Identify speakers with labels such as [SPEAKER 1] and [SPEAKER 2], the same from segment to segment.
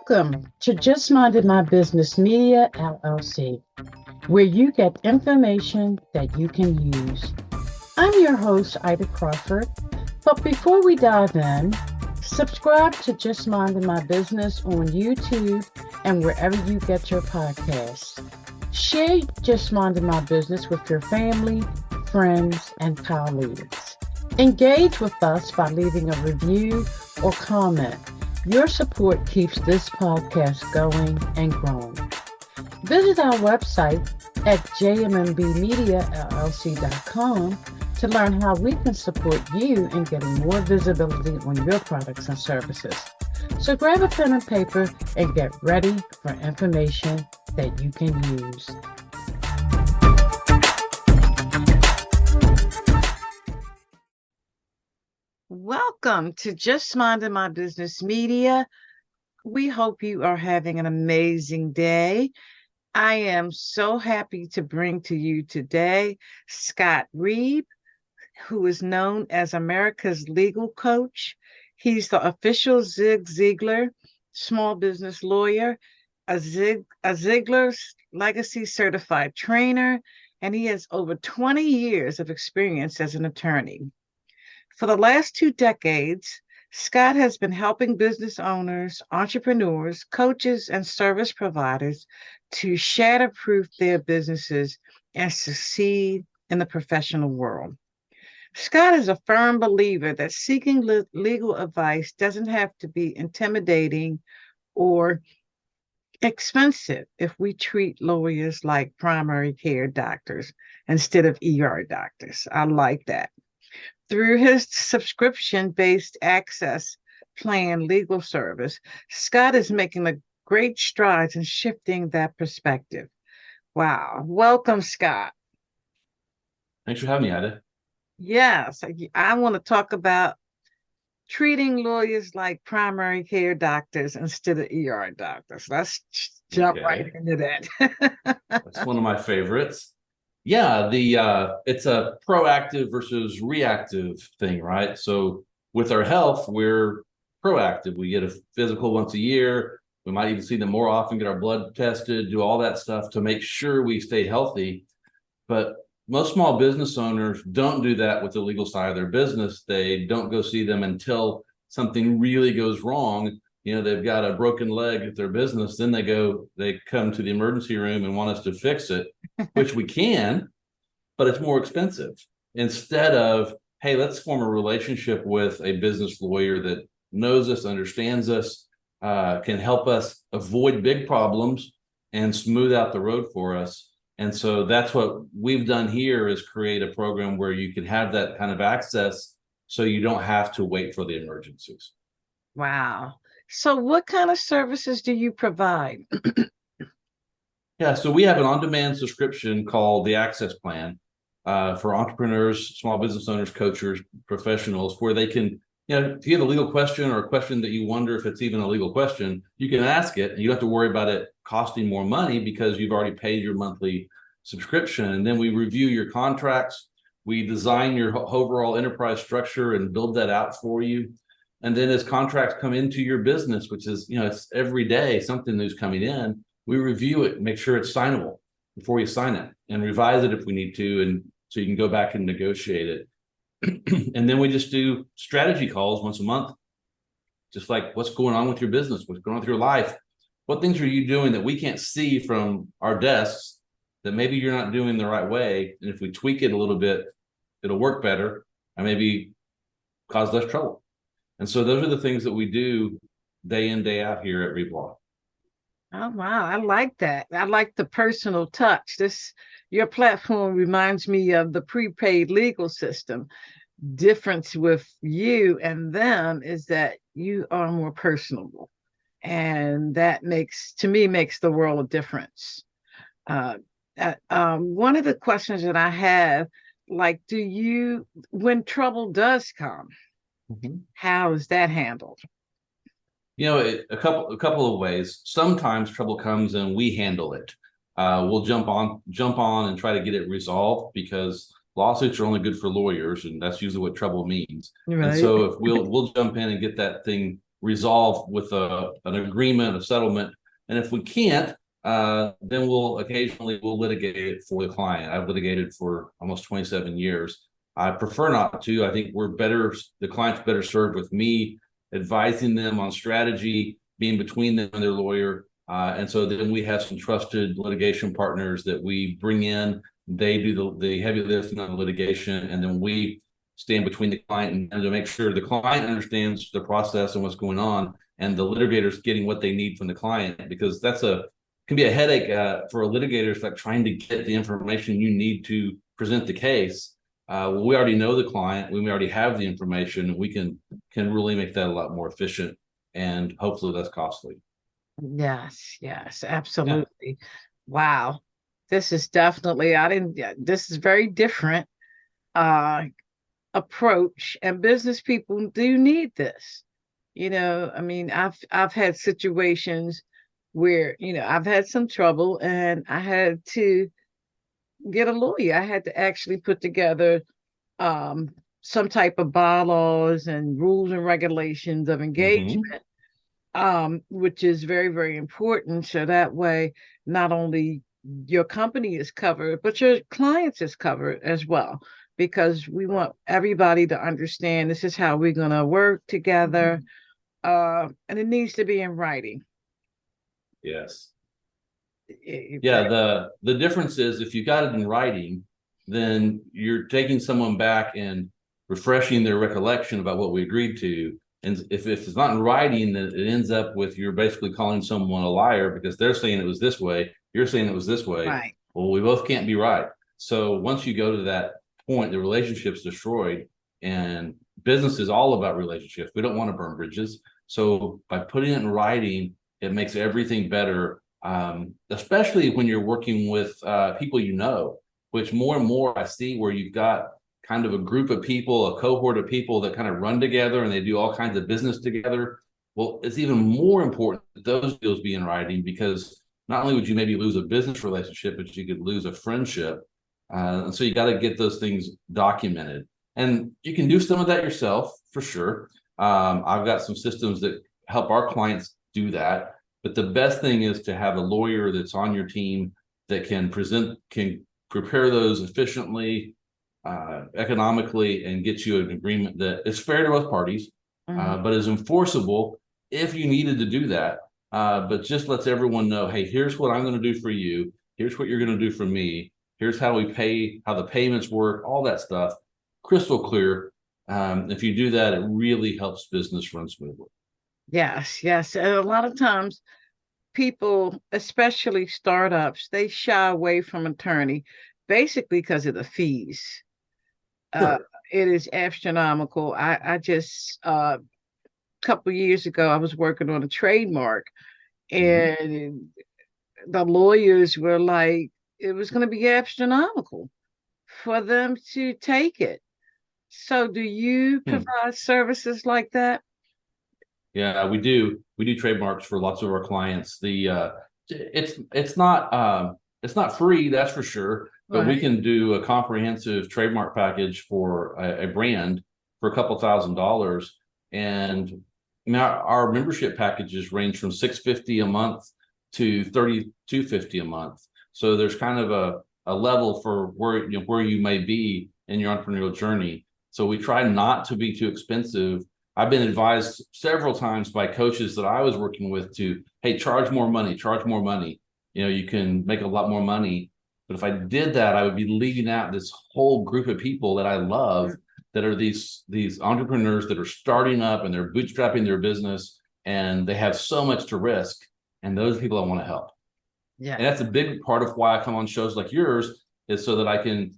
[SPEAKER 1] Welcome to Just Minded My Business Media LLC, where you get information that you can use. I'm your host, Ida Crawford. But before we dive in, subscribe to Just Minded My Business on YouTube and wherever you get your podcasts. Share Just Minded My Business with your family, friends, and colleagues. Engage with us by leaving a review or comment. Your support keeps this podcast going and growing. Visit our website at jmmbmediallc.com to learn how we can support you in getting more visibility on your products and services. So grab a pen and paper and get ready for information that you can use. Welcome to Just Minding My Business Media. We hope you are having an amazing day. I am so happy to bring to you today Scott Reib, who is known as America's legal coach. He's the official Ziglar small business lawyer, a Ziglar Legacy Certified Trainer, and he has over 20 years of experience as an attorney. For the last 2 decades, Scott has been helping business owners, entrepreneurs, coaches, and service providers to shatterproof their businesses and succeed in the professional world. Scott is a firm believer that seeking legal advice doesn't have to be intimidating or expensive if we treat lawyers like primary care doctors instead of ER doctors. I like that. Through his subscription-based access plan legal service, Scott is making a great strides in shifting that perspective. Wow. Welcome, Scott.
[SPEAKER 2] Thanks for having me, Ida.
[SPEAKER 1] Yes, I want to talk about treating lawyers like primary care doctors instead of ER doctors. Let's jump right into that.
[SPEAKER 2] That's one of my favorites. Yeah, it's a proactive versus reactive thing, right? So with our health, we're proactive. We get a physical once a year. We might even see them more often, get our blood tested, do all that stuff to make sure we stay healthy. But most small business owners don't do that with the legal side of their business. They don't go see them until something really goes wrong. You know, they've got a broken leg at their business, then they come to the emergency room and want us to fix it, which we can, but it's more expensive. Instead of, hey, let's form a relationship with a business lawyer that knows us, understands us, can help us avoid big problems and smooth out the road for us. And so that's what we've done here, is create a program where you can have that kind of access so you don't have to wait for the emergencies.
[SPEAKER 1] Wow. So what kind of services do you provide?
[SPEAKER 2] Yeah, so we have an on-demand subscription called the Access Plan for entrepreneurs, small business owners, coaches, professionals, where they can, if you have a legal question or a question that you wonder if it's even a legal question, you can ask it and you don't have to worry about it costing more money because you've already paid your monthly subscription. And then we review your contracts. We design your overall enterprise structure and build that out for you. And then as contracts come into your business, which is, it's every day something new's coming in, we review it and make sure it's signable before you sign it and revise it if we need to. And so you can go back and negotiate it. And then we just do strategy calls once a month, just like what's going on with your business, what's going on with your life, what things are you doing that we can't see from our desks that maybe you're not doing the right way. And if we tweak it a little bit, it'll work better and maybe cause less trouble. And so those are the things that we do day in, day out here at Reib.
[SPEAKER 1] Oh, wow. I like that. I like the personal touch. Your platform reminds me of the prepaid legal system. Difference with you and them is that you are more personable. And that makes the world of difference. One of the questions that I have, like, when trouble does come, how is that handled?
[SPEAKER 2] A couple of ways. Sometimes trouble comes and we handle it. We'll jump on and try to get it resolved because lawsuits are only good for lawyers, and that's usually what trouble means. Right. And so if we'll jump in and get that thing resolve with an agreement, a settlement. And if we can't, then we'll litigate it for the client. I've litigated for almost 27 years. I prefer not to. I think the client's better served with me advising them on strategy, being between them and their lawyer. And so then we have some trusted litigation partners that we bring in. They do the heavy lifting on the litigation, and then we stand between the client and to make sure the client understands the process and what's going on, and the litigators getting what they need from the client, because can be a headache for a litigator. It's like trying to get the information you need to present the case. We already know the client, we already have the information, and we can really make that a lot more efficient and hopefully less costly.
[SPEAKER 1] Yes, yes,
[SPEAKER 2] Yeah.
[SPEAKER 1] absolutely. Wow. This is definitely, this is very different uh approach, and business people do need this. I mean, I've had situations where, I've had some trouble and I had to get a lawyer. I had to actually put together um some type of bylaws and rules and regulations of
[SPEAKER 2] Mm-hmm.
[SPEAKER 1] engagement, which is very, very important. So that way, not only your company is covered, but your clients is covered as well, because we want everybody to understand this is how we're going to work together. And it needs to be in writing.
[SPEAKER 2] Yes.
[SPEAKER 1] Eh,
[SPEAKER 2] Yeah, the difference is if you got it in writing, then you're taking someone back and refreshing their recollection about what we agreed to. And if it's not in writing, then it ends up with you're basically calling someone a liar because they're saying it was this way, you're saying it was this way.
[SPEAKER 1] Right.
[SPEAKER 2] Well, we both can't be right. So once you go to that point, the relationship's destroyed, and business is all about relationships. We don't want to burn bridges. So by putting it in writing, it makes everything better, especially when you're working with people which more and more I see where you've got kind of a group of people, a cohort of people that kind of run together and they do all kinds of business together. Well, it's even more important that those deals be in writing, because not only would you maybe lose a business relationship, but you could lose a friendship. And so you got to get those things documented. And you can do some of that yourself for sure. I've got some systems that help our clients do that. But the best thing is to have a lawyer that's on your team that can prepare those efficiently, economically, and get you an agreement that is fair to both parties,
[SPEAKER 1] Mhm.
[SPEAKER 2] but is enforceable if you needed to do that. But just lets everyone know, hey, here's what I'm going to do for you. Here's what you're going to do for me. Here's how we pay, how the payments work, all that stuff. Crystal clear. If you do that, it really helps business run smoothly.
[SPEAKER 1] Yes, yes. And a lot of times people, especially startups, they shy away from attorney basically because of the fees. Uh,
[SPEAKER 2] Sure.
[SPEAKER 1] it is astronomical. I just a couple years ago I was working on a trademark,
[SPEAKER 2] Mm-hmm.
[SPEAKER 1] and the lawyers were like, it was going to be astronomical for them to take it. So, do you
[SPEAKER 2] Hmm.
[SPEAKER 1] provide services like that?
[SPEAKER 2] Yeah, we do. We do trademarks for lots of our clients. It's not free, that's for sure, but we
[SPEAKER 1] Right.
[SPEAKER 2] can do a comprehensive trademark package for a brand for a couple $1,000s. And I mean, our membership packages range from 650 a month to 3250 a month. So there's kind of a level for where you may be in your entrepreneurial journey. So we try not to be too expensive. I've been advised several times by coaches that I was working with to, hey, charge more money, charge more money. You can make a lot more money. But if I did that, I would be leaving out this whole group of people that I love, that are these entrepreneurs that are starting up and they're bootstrapping their business and they have so much to risk. And those people I want to help.
[SPEAKER 1] Yeah.
[SPEAKER 2] And that's a big part of why I come on shows like yours, is so that I can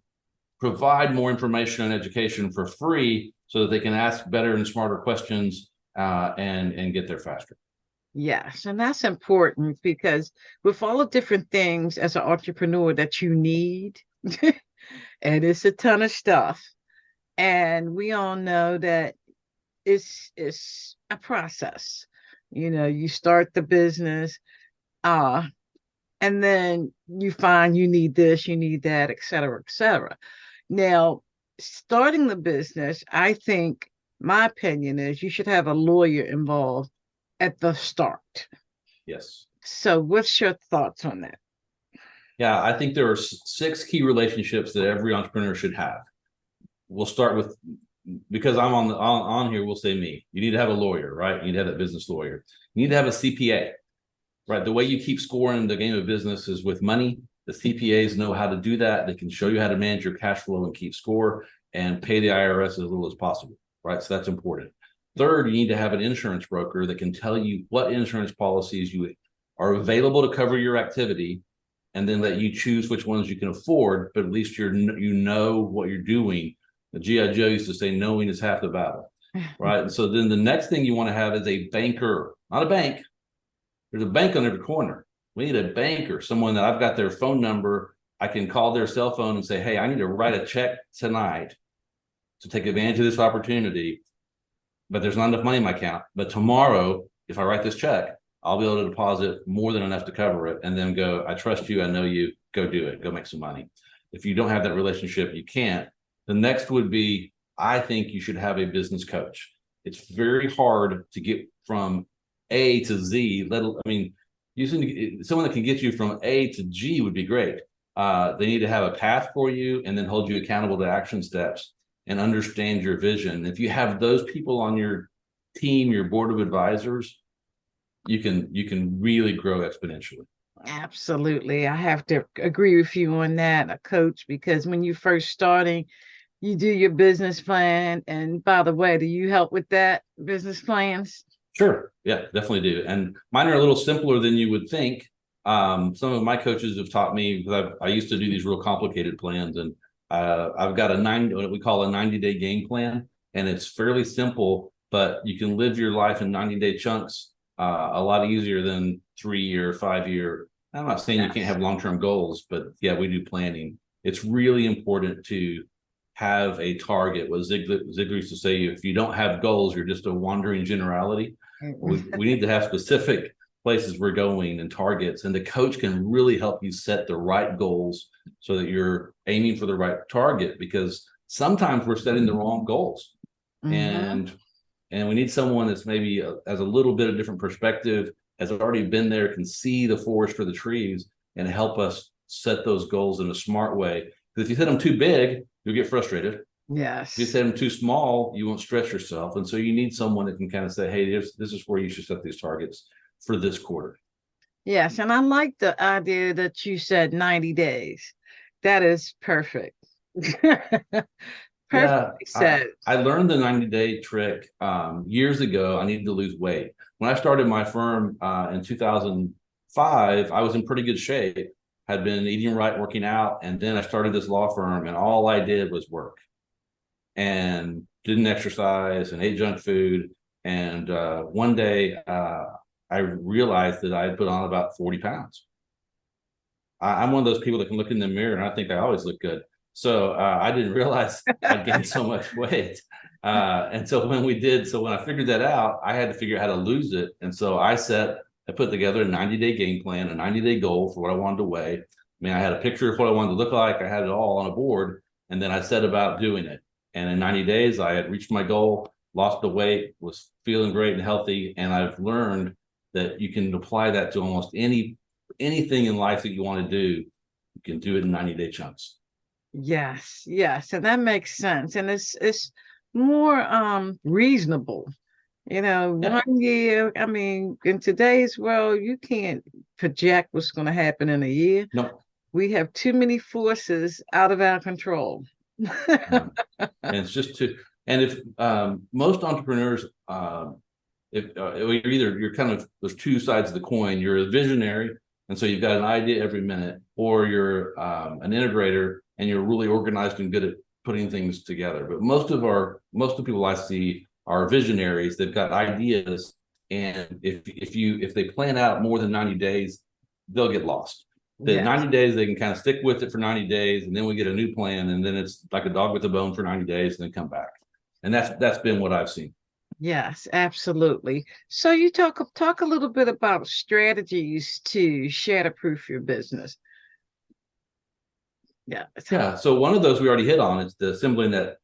[SPEAKER 2] provide more information and education for free so that they can ask better and smarter questions, and get there faster.
[SPEAKER 1] Yes, and that's important because with all the different things as an entrepreneur that you need, and it's a ton of stuff, and we all know that it's a process. You start the business, uh, and then you find you need this, you need that, et cetera, et cetera. Now, starting the business, I think my opinion is you should have a lawyer involved at the start.
[SPEAKER 2] Yes.
[SPEAKER 1] So what's your thoughts on that?
[SPEAKER 2] Yeah, I think there are six key relationships that every entrepreneur should have. We'll start with, because I'm on here, we'll say me. You need to have a lawyer, right? You need to have that business lawyer. You need to have a CPA, right? The way you keep scoring the game of business is with money. The CPAs know how to do that. They can show you how to manage your cash flow and keep score and pay the IRS as little as possible, right? So that's important. Third, you need to have an insurance broker that can tell you what insurance policies you are available to cover your activity, and then let you choose which ones you can afford, but at least you know what you're doing. The GI Joe used to say, knowing is half the battle, right? And so then the next thing you want to have is a banker, not a bank. There's a bank on every corner. We need a banker, someone that I've got their phone number. I can call their cell phone and say, hey, I need to write a check tonight to take advantage of this opportunity, but there's not enough money in my account. But tomorrow, if I write this check, I'll be able to deposit more than enough to cover it, and then go, I trust you, I know you, go do it, go make some money. If you don't have that relationship, you can't. The next would be, I think you should have a business coach. It's very hard to get from A to Z. Using someone that can get you from A to G would be great. They need to have a path for you and then hold you accountable to action steps and understand your vision. If you have those people on your team, your board of advisors, you can really grow exponentially.
[SPEAKER 1] Absolutely. I have to agree with you on that, a coach, because when you're first starting, you do your business plan. And by the way, do you help with that business plans?
[SPEAKER 2] Sure. Yeah, definitely do. And mine are a little simpler than you would think. Some of my coaches have taught me, because I used to do these real complicated plans, and I've got what we call a 90-day game plan, and it's fairly simple, but you can live your life in 90-day chunks a lot easier than 3-year, 5-year. I'm not saying you can't
[SPEAKER 1] Yes.
[SPEAKER 2] have long-term goals, but yeah, we do planning. It's really important to have a target. What Ziglar used to say, if you don't have goals, you're just a wandering generality. We need to have specific places we're going and targets, and the coach can really help you set the right goals so that you're aiming for the right target, because sometimes we're setting the wrong goals.
[SPEAKER 1] Mm-hmm.
[SPEAKER 2] And we need someone that's maybe has a little bit of different perspective, has already been there, can see the forest for the trees, and help us set those goals in a smart way. Because if you set them too big, you'll get frustrated. If you
[SPEAKER 1] Yes.
[SPEAKER 2] set them too small, you won't stretch yourself. And so you need someone that can kind of say, hey, this is where you should set these targets for this quarter.
[SPEAKER 1] Yes. And I like the idea that you said 90 days. That is perfect.
[SPEAKER 2] Yeah,
[SPEAKER 1] Perfectly said.
[SPEAKER 2] I learned the 90-day trick years ago. I needed to lose weight. When I started my firm in 2005, I was in pretty good shape, had been eating right, working out, and then I started this law firm, and all I did was work and didn't exercise and ate junk food. And one day I realized that I had put on about 40 pounds. I'm one of those people that can look in the mirror and I think I always look good. So I didn't realize I'd gained so much weight. And so when I figured that out, I had to figure out how to lose it. And so I put together a 90-day game plan, a 90-day goal for what I wanted to weigh. I mean, I had a picture of what I wanted to look like. I had it all on a board, and then I set about doing it. And in 90 days, I had reached my goal, lost the weight, was feeling great and healthy. And I've learned that you can apply that to almost anything in life that you want to do. You can do it in 90-day chunks.
[SPEAKER 1] Yes, yes, and that makes sense. And it's more reasonable.
[SPEAKER 2] Yeah.
[SPEAKER 1] 1 year, I mean, in today's world, you can't project what's going to happen in a year.
[SPEAKER 2] No.
[SPEAKER 1] We have too many forces out of our control.
[SPEAKER 2] And it's just and if most entrepreneurs, if you're kind of, there's two sides of the coin. You're a visionary, and so you've got an idea every minute, or you're an integrator and you're really organized and good at putting things together. But most of the people I see are visionaries. They've got ideas, and if they plan out more than 90 days, they'll get lost. The
[SPEAKER 1] Yes,
[SPEAKER 2] 90 days, they can kind of stick with it for 90 days, and then we get a new plan, and then it's like a dog with a bone for 90 days, and then come back. And that's been what I've seen.
[SPEAKER 1] yes, absolutely. So you talk a little bit about strategies to shatterproof your business. Yeah.
[SPEAKER 2] Yeah. So one of those we already hit on is the assembling that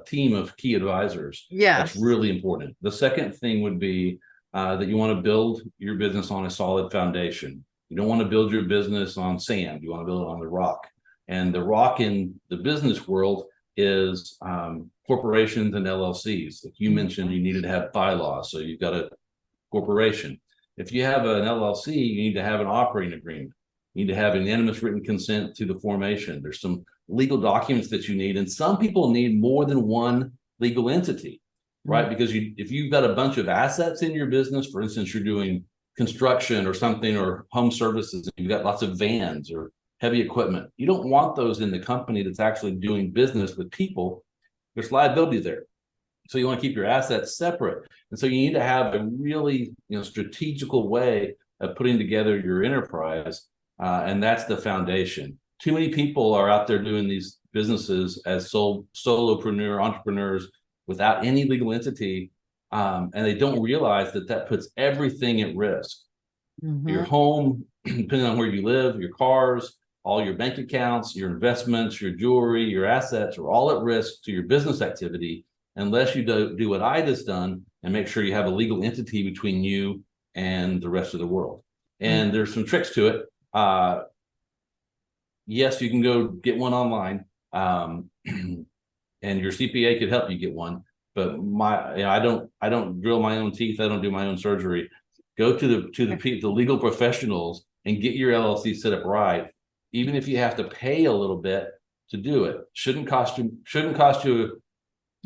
[SPEAKER 2] team of key advisors. That's
[SPEAKER 1] Yes.
[SPEAKER 2] really important. The second thing would be that you want to build your business on a solid foundation. You don't want to build your business on sand. You want to build it on the rock. And the rock in the business world is corporations and LLCs. Like you mentioned, you needed to have bylaws. So you've got a corporation. If you have an LLC, you need to have an operating agreement. You need to have unanimous written consent to the formation. There's some legal documents that you need, and some people need more than one legal entity, right? Because if you've got a bunch of assets in your business, for instance, you're doing construction or something or home services, and you've got lots of vans or heavy equipment, you don't want those in the company that's actually doing business with people. There's liability there. So you want to keep your assets separate. And so you need to have a really strategical way of putting together your enterprise. And that's the foundation. Too many people are out there doing these businesses as solopreneur entrepreneurs without any legal entity. And they don't realize that puts everything at risk. Your home, depending on where you live, your cars, all your bank accounts, your investments, your jewelry, your assets are all at risk to your business activity unless you do what I just done and make sure you have a legal entity between you and the rest of the world. And there's some tricks to it. Yes, you can go get one online, and your CPA could help you get one. But I don't drill my own teeth. I don't do my own surgery. Go to the legal professionals and get your LLC set up right. Even if you have to pay a little bit to do it, shouldn't cost you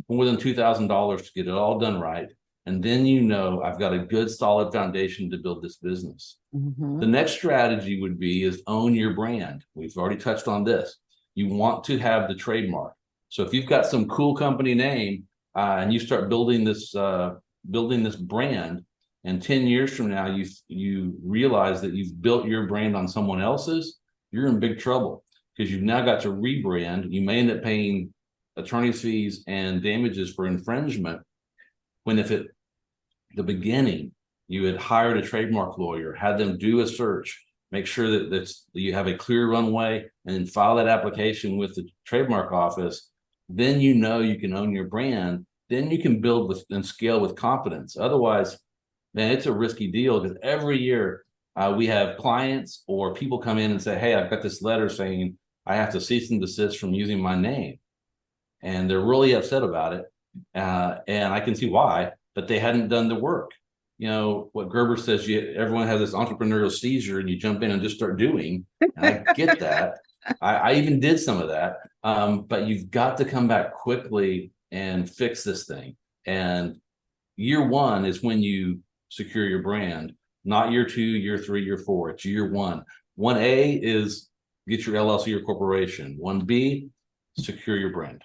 [SPEAKER 2] more than $2,000 to get it all done right. And then I've got a good solid foundation to build this business. The next strategy would be is own your brand. We've already touched on this. You want to have the trademark. So if you've got some cool company name and you start building this brand, and 10 years from now you realize that you've built your brand on someone else's, you're in big trouble because you've now got to rebrand. You may end up paying attorney's fees and damages for infringement when if at the beginning you had hired a trademark lawyer, had them do a search, make sure that you have a clear runway, and then file that application with the trademark office, then you can own your brand. Then you can build and scale with confidence. Otherwise, man, it's a risky deal because every year we have clients or people come in and say, hey, I've got this letter saying I have to cease and desist from using my name. And they're really upset about it. And I can see why, but they hadn't done the work. What Gerber says, everyone has this entrepreneurial seizure and you jump in and just start doing. And I get that. I even did some of that. But you've got to come back quickly and fix this thing. And year one is when you secure your brand, not year 2, year 3, year 4. It's year 1. 1A is get your LLC or corporation. 1B, secure your brand.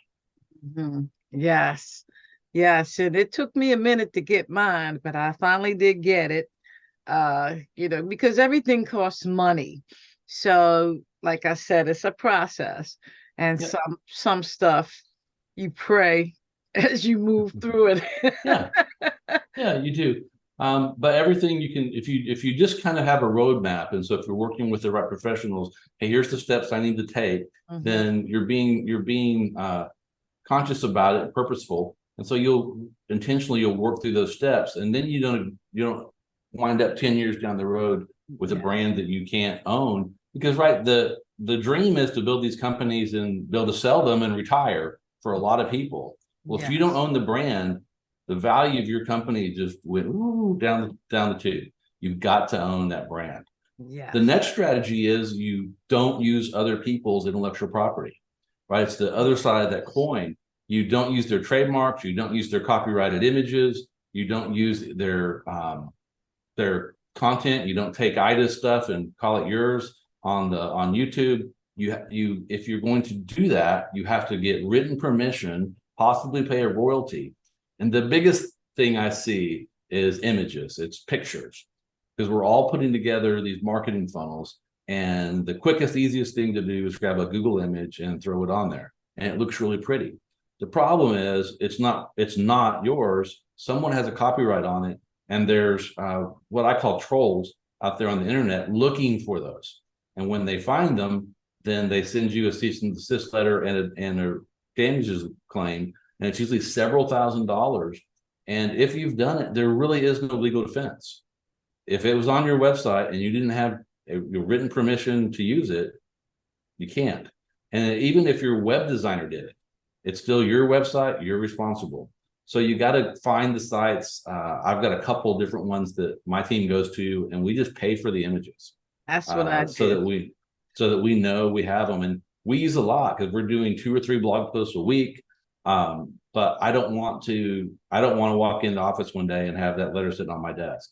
[SPEAKER 1] Yes. Yes. And it took me a minute to get mine, but I finally did get it. Because everything costs money. So, like I said, it's a process. And some stuff you pray as you move through it.
[SPEAKER 2] Yeah, you do. But everything you can, if you just kind of have a roadmap, and so if you're working with the right professionals, hey, here's the steps I need to take, then you're being conscious about it, purposeful, and so you'll work through those steps, and then you don't wind up 10 years down the road with a brand that you can't own, because the dream is to build these companies and be able to sell them and retire for a lot of people. Well, if you don't own the brand, the value of your company just went down the tube. You've got to own that brand. The next strategy is you don't use other people's intellectual property, right? It's the other side of that coin. You don't use their trademarks. You don't use their copyrighted images. You don't use their content. You don't take Ida's stuff and call it yours on YouTube. If you're going to do that, you have to get written permission, possibly pay a royalty. And the biggest thing I see is images. It's pictures, because we're all putting together these marketing funnels. And the quickest, easiest thing to do is grab a Google image and throw it on there. And it looks really pretty. The problem is it's not yours. Someone has a copyright on it. And there's what I call trolls out there on the internet looking for those. And when they find them, then they send you a cease and desist letter and a damages claim, and it's usually several $1,000s. And if you've done it, there really is no legal defense. If it was on your website and you didn't have a written permission to use it, you can't. And even if your web designer did it, it's still your website, you're responsible. So you got to find the sites. I've got a couple different ones that my team goes to, and we just pay for the images.
[SPEAKER 1] That's what I
[SPEAKER 2] so
[SPEAKER 1] do.
[SPEAKER 2] that we know we have them, and we use a lot because we're doing 2 or 3 blog posts a week. But I don't want to walk in the office one day and have that letter sitting on my desk.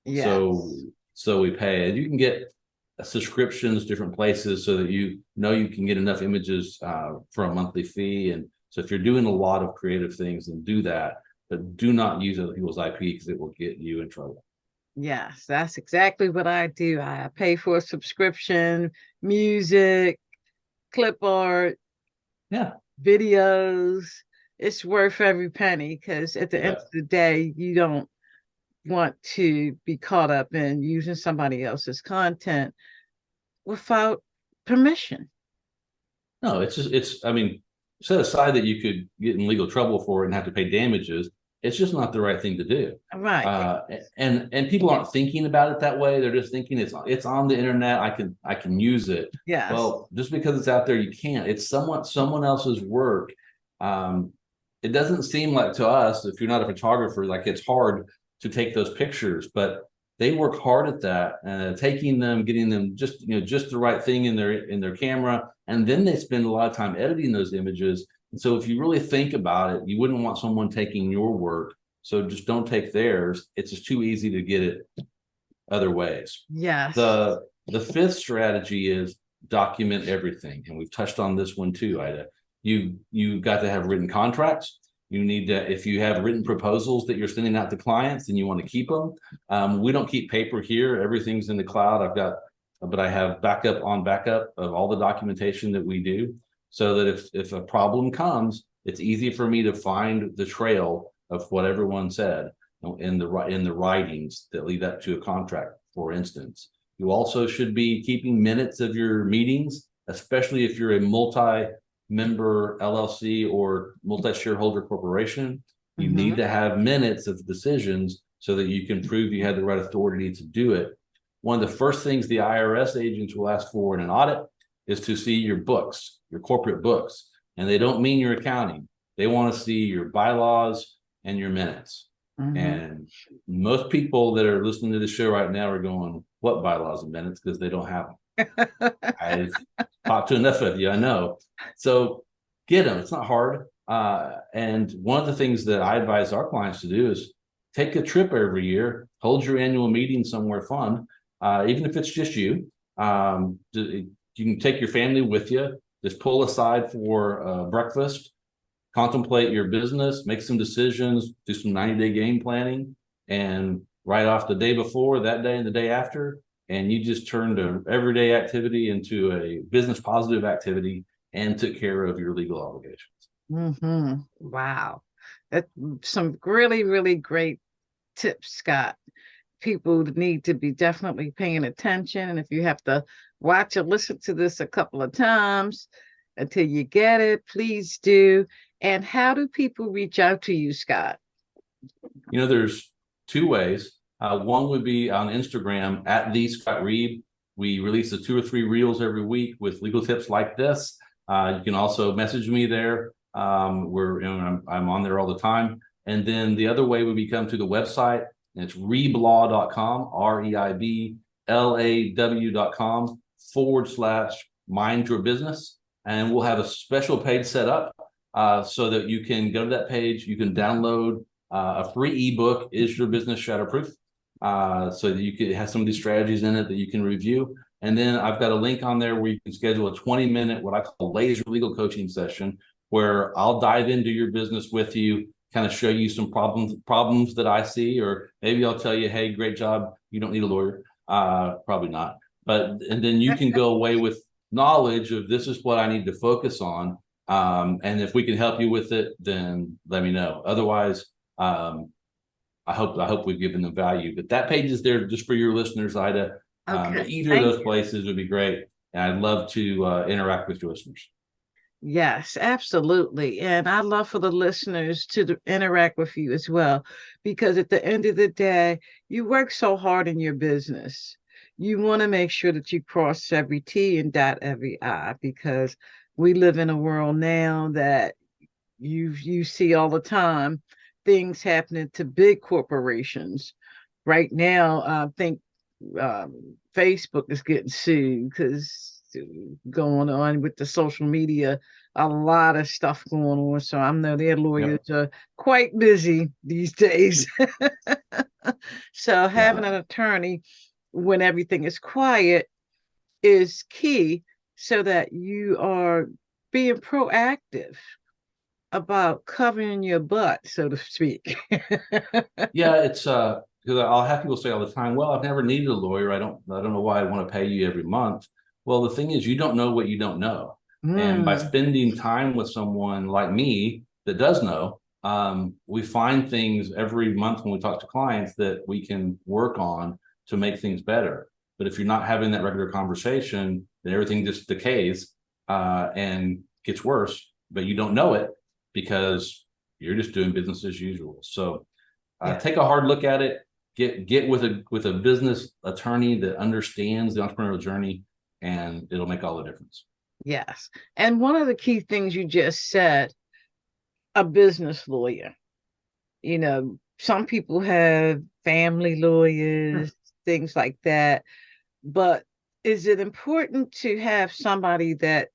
[SPEAKER 1] Yes.
[SPEAKER 2] So we pay, and you can get subscriptions different places so that you can get enough images for a monthly fee. And so if you're doing a lot of creative things, then do that, but do not use other people's IP because it will get you in trouble.
[SPEAKER 1] Yes, that's exactly what I do. I pay for a subscription, music, clip art,
[SPEAKER 2] Yeah.
[SPEAKER 1] videos. It's worth every penny because at the end of the day, you don't want to be caught up in using somebody else's content without permission.
[SPEAKER 2] No, I mean, set aside that you could get in legal trouble for it and have to pay damages. It's just not the right thing to do.
[SPEAKER 1] Right.
[SPEAKER 2] And people aren't thinking about it that way. They're just thinking it's on the internet. I can use it.
[SPEAKER 1] Yes.
[SPEAKER 2] Well, just because it's out there, you can't. It's someone else's work. It doesn't seem like to us, if you're not a photographer, like it's hard to take those pictures, but they work hard at that, taking them, getting them just the right thing in their camera, and then they spend a lot of time editing those images. And so if you really think about it, you wouldn't want someone taking your work. So just don't take theirs. It's just too easy to get it other ways.
[SPEAKER 1] Yes.
[SPEAKER 2] The 5th strategy is document everything. And we've touched on this one too, Ida. You got to have written contracts. You need to, if you have written proposals that you're sending out to clients and you want to keep them. We don't keep paper here. Everything's in the cloud. But I have backup of all the documentation that we do, so that if a problem comes, it's easy for me to find the trail of what everyone said in the writings that lead up to a contract, for instance. You also should be keeping minutes of your meetings, especially if you're a multi-member LLC or multi-shareholder corporation. You need to have minutes of decisions so that you can prove you had the right authority to do it. One of the first things the IRS agents will ask for in an audit is to see your books, your corporate books. And they don't mean your accounting. They want to see your bylaws and your minutes. And most people that are listening to the show right now are going, what bylaws and minutes? Because they don't have them. I've talked to enough of you, I know. So get them. It's not hard. And one of the things that I advise our clients to do is take a trip every year, hold your annual meeting somewhere fun, even if it's just you. You can take your family with you. Just pull aside for breakfast, contemplate your business, make some decisions, do some 90-day game planning, and write off the day before, that day, and the day after. And you just turned an everyday activity into a business positive activity and took care of your legal obligations.
[SPEAKER 1] Wow. That's some really, really great tips, Scott. People need to be definitely paying attention. And if you have to watch or listen to this a couple of times until you get it, please do. And how do people reach out to you, Scott?
[SPEAKER 2] There's 2 ways. One would be on Instagram at the Scott Reib. We release 2 or 3 reels every week with legal tips like this. You can also message me there. I'm on there all the time. And then the other way would be come to the website, and it's reiblaw.com, REIBLAW.com/mind your business. And we'll have a special page set up so that you can go to that page. You can download a free ebook, Is Your Business Shatterproof? So that you can have some of these strategies in it that you can review. And then I've got a link on there where you can schedule a 20-minute, what I call laser legal coaching session, where I'll dive into your business with you, kind of show you some problems that I see, or maybe I'll tell you, hey, great job, you don't need a lawyer. Probably not. And then you can go away with knowledge of this is what I need to focus on. And if we can help you with it, then let me know. Otherwise, I hope we've given them value. But that page is there just for your listeners, Ida. Either of those places would be great. And I'd love to interact with your listeners.
[SPEAKER 1] Yes, absolutely. And I'd love for the listeners to interact with you as well, because at the end of the day, you work so hard in your business. You want to make sure that you cross every T and dot every I, because we live in a world now that you see all the time things happening to big corporations. Right now, I think Facebook is getting sued because going on with the social media, a lot of stuff going on. So I know their lawyers
[SPEAKER 2] Yep.
[SPEAKER 1] are quite busy these days. So
[SPEAKER 2] Yeah.
[SPEAKER 1] having an attorney when everything is quiet is key so that you are being proactive about covering your butt, so to speak.
[SPEAKER 2] Yeah, it's because I'll have people say all the time, well, I've never needed a lawyer. I don't know why I want to pay you every month. Well, the thing is you don't know what you don't know. And by
[SPEAKER 1] Mm,
[SPEAKER 2] spending time with someone like me that does know, we find things every month when we talk to clients that we can work on to make things better. But if you're not having that regular conversation, then everything just decays and gets worse, but you don't know it because you're just doing business as usual. So
[SPEAKER 1] yeah.
[SPEAKER 2] take a hard look at it. Get with a business attorney that understands the entrepreneurial journey, and it'll make all the difference.
[SPEAKER 1] Yes. And one of the key things you just said, a business lawyer. Some people have family
[SPEAKER 2] Sure.
[SPEAKER 1] lawyers, things like that. But is it important to have somebody that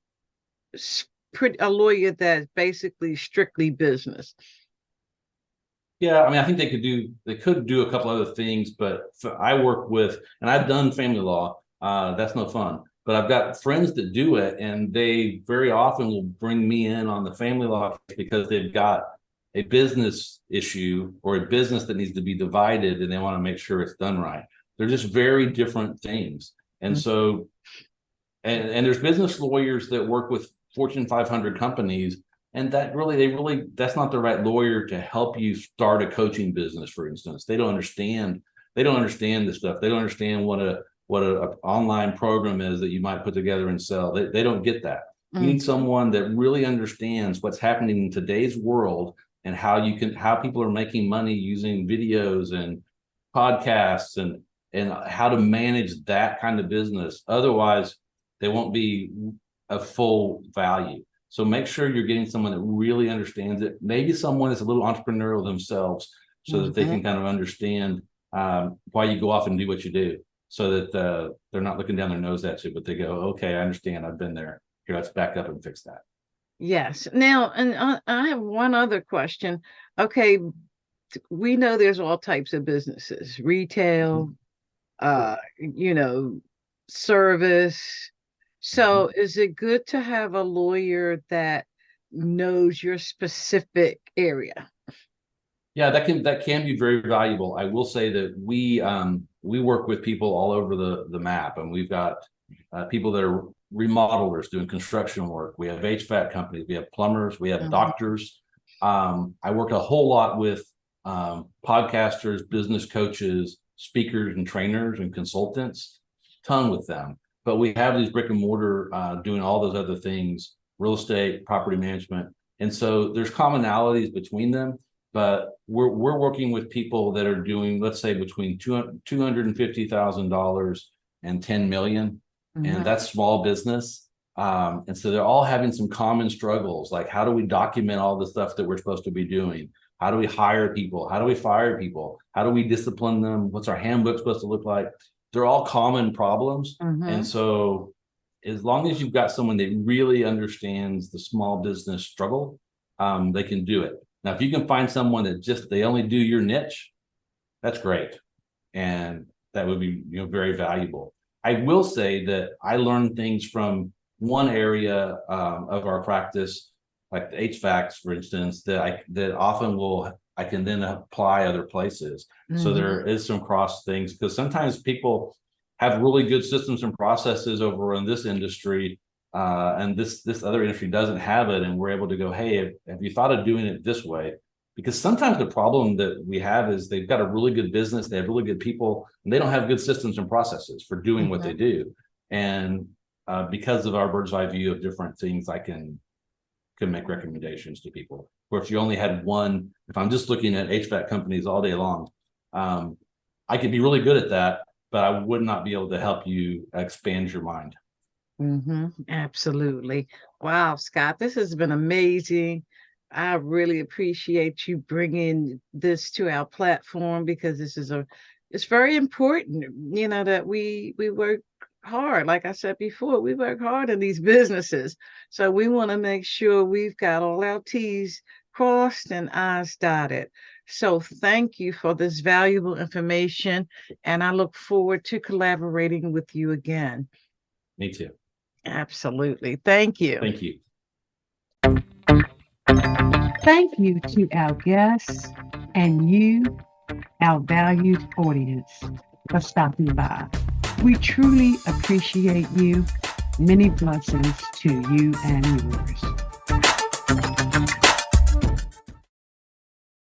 [SPEAKER 1] a lawyer that's basically strictly business?
[SPEAKER 2] Yeah, I mean, I think they could do a couple other things, but I work with, and I've done family law. That's no fun, but I've got friends that do it, and they very often will bring me in on the family law because they've got a business issue or a business that needs to be divided, and they want to make sure it's done right. They're just very different things, and
[SPEAKER 1] Mm,
[SPEAKER 2] so and there's business lawyers that work with Fortune 500 companies, and that's not the right lawyer to help you start a coaching business, for instance. They don't understand this stuff. They don't understand what a online program is that you might put together and sell. They don't get that. You
[SPEAKER 1] mm,
[SPEAKER 2] need someone that really understands what's happening in today's world and how people are making money using videos and podcasts and how to manage that kind of business. Otherwise, they won't be a full value. So make sure you're getting someone that really understands it. Maybe someone that's a little entrepreneurial themselves, so that they
[SPEAKER 1] mhm.
[SPEAKER 2] can kind of understand why you go off and do what you do, so that they're not looking down their nose at you, but they go, "Okay, I understand. I've been there. Here, let's back up and fix that."
[SPEAKER 1] Yes. Now, and I have one other question. Okay, we know there's all types of businesses,
[SPEAKER 2] Mhm.
[SPEAKER 1] retail,
[SPEAKER 2] Sure.
[SPEAKER 1] service.
[SPEAKER 2] Mhm.
[SPEAKER 1] So is it good to have a lawyer that knows your specific area?
[SPEAKER 2] Yeah, that can be very valuable. I will say that we work with people all over the map, and we've got people that are remodelers doing construction work. We have HVAC companies, we have plumbers, we have
[SPEAKER 1] Mhm,
[SPEAKER 2] doctors. I work a whole lot with podcasters, business coaches, speakers, and trainers and consultants. Ton with them, but we have these brick and mortar doing all those other things, real estate, property management, and so there's commonalities between them, but we're working with people that are doing, let's say, between $250,000 and 10 million, and
[SPEAKER 1] mhm,
[SPEAKER 2] that's small business. And so they're all having some common struggles, like how do we document all the stuff that we're supposed to be doing? How do we hire people? How do we fire people? How do we discipline them? What's our handbook supposed to look like? They're all common problems, and
[SPEAKER 1] mhm.
[SPEAKER 2] so as long as you've got someone that really understands the small business struggle, they can do it. Now, if you can find someone that just they only do your niche, that's great, and that would be very valuable. I will say that I learned things from one area of our practice, like the HVACs, for instance, that often I can then apply other places. So
[SPEAKER 1] Mhm.
[SPEAKER 2] there is some cross things because sometimes people have really good systems and processes over in this industry, and this other industry doesn't have it, and we're able to go, hey, have you thought of doing it this way? Because sometimes the problem that we have is they've got a really good business, they have really good people, and they don't have good systems and processes for doing what they
[SPEAKER 1] Mhm.
[SPEAKER 2] do. And because of our bird's eye view of different things, I can make recommendations to people. Or if you only had one, if I'm just looking at HVAC companies all day long, I could be really good at that, but I would not be able to help you expand your mind.
[SPEAKER 1] Absolutely. Wow, Scott, this has been amazing. I really appreciate you bringing this to our platform because it's very important, that we work hard. Like I said before, we work hard in these businesses. So we want to make sure we've got all our T's crossed and I's dotted. So thank you for this valuable information, and I look forward to collaborating with you again.
[SPEAKER 2] Me too.
[SPEAKER 1] Absolutely. Thank you.
[SPEAKER 2] Thank you.
[SPEAKER 1] Thank you to our guests and you, our valued audience, for stopping by. We truly appreciate you. Many blessings to you and yours.